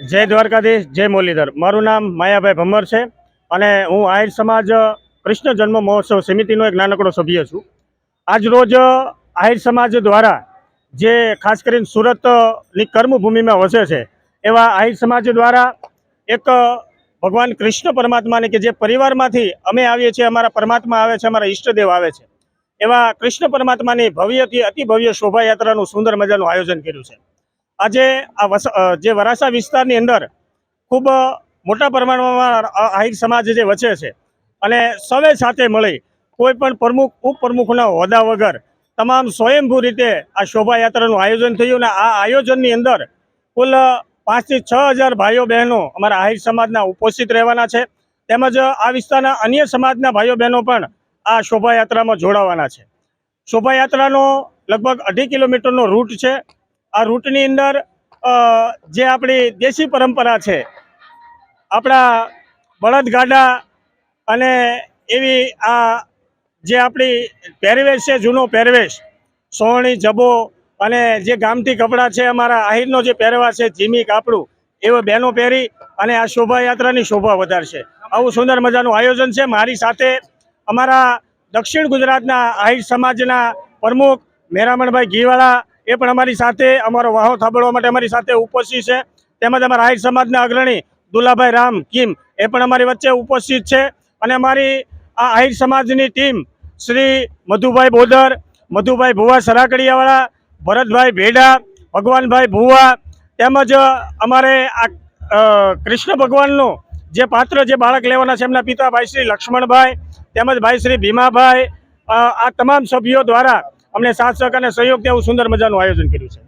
जय द्वारकाधीश, जय मुरलीधर। मारू नाम मायाभाई भम्मर है અને હું આહિર સમાજ કૃષ્ણ જન્મ મહોત્સવ સમિતિનો એક નાનકડો સભ્ય છું। આજ રોજ આહિર સમાજ દ્વારા જે ખાસ કરીને સુરતની કર્મભૂમિમાં વસે છે એવા આહિર સમાજ દ્વારા એક ભગવાન કૃષ્ણ પરમાત્માને કે જે પરિવારમાંથી અમે આવીએ છીએ, અમારા પરમાત્મા આવે છે, અમારા ઈષ્ટદેવ આવે છે, એવા કૃષ્ણ પરમાત્માની ભવ્યથી અતિ ભવ્ય શોભાયાત્રાનું સુંદર મજાનું આયોજન કર્યું છે। આજે આ જે વરાસા વિસ્તારની અંદર ખૂબ મોટા પ્રમાણમાં આહિર સમાજ જે વચે છે અને સૌએ સાથે મળી કોઈ પણ પ્રમુખ ઉપપ્રમુખના હોદ્દા વગર તમામ સ્વયંભૂ રીતે આ શોભાયાત્રાનું આયોજન થયું અને આ આયોજનની અંદર કુલ 5 થી 6 હજાર ભાઈઓ બહેનો અમારા આહિર સમાજના ઉપસ્થિત રહેવાના છે। તેમજ આ વિસ્તારના અન્ય સમાજના ભાઈઓ બહેનો પણ આ શોભાયાત્રામાં જોડાવાના છે। શોભાયાત્રાનો લગભગ 2.5 કિલોમીટરનો રૂટ છે। આ રૂટની અંદર જે આપણી દેશી પરંપરા છે, આપણા બળદગાડા અને એવી આ જે આપણી પહેરવેશ છે, જૂનો પહેરવેશ, સોવણી જબો અને જે ગામઠી કપડાં છે, અમારા આહિરનો જે પહેરવા છે, જીમી કાપડું, એવા બહેનો પહેરી અને આ શોભાયાત્રાની શોભા વધારશે। આવું સુંદર મજાનું આયોજન છે। મારી સાથે અમારા દક્ષિણ ગુજરાતના આહિર સમાજના પ્રમુખ મેરામણભાઈ ઘીવાળા એ પણ અમારી સાથે અમારો વાહો થાબડવા માટે અમારી સાથે ઉપસ્થિત છે। તેમજ અમારા આહિર સમાજના અગ્રણી દુલાભાઈ રામ કિમ એ પણ અમારી વચ્ચે ઉપસ્થિત છે। અને અમારી આ આહિર સમાજની ટીમ શ્રી મધુભાઈ બોદર, મધુભાઈ ભુવા સરાકડિયાવાળા, ભરતભાઈ ભેડા, ભગવાનભાઈ ભુવા, તેમજ અમારે આ કૃષ્ણ ભગવાનનું જે પાત્ર જે બાળક લેવાના છે એમના પિતા ભાઈ શ્રી લક્ષ્મણભાઈ, તેમજ ભાઈ શ્રી ભીમાભાઈ, આ તમામ સભ્યો દ્વારા અમને સાથ સહકાર અને સહયોગથી આવું સુંદર મજાનું આયોજન કર્યું છે।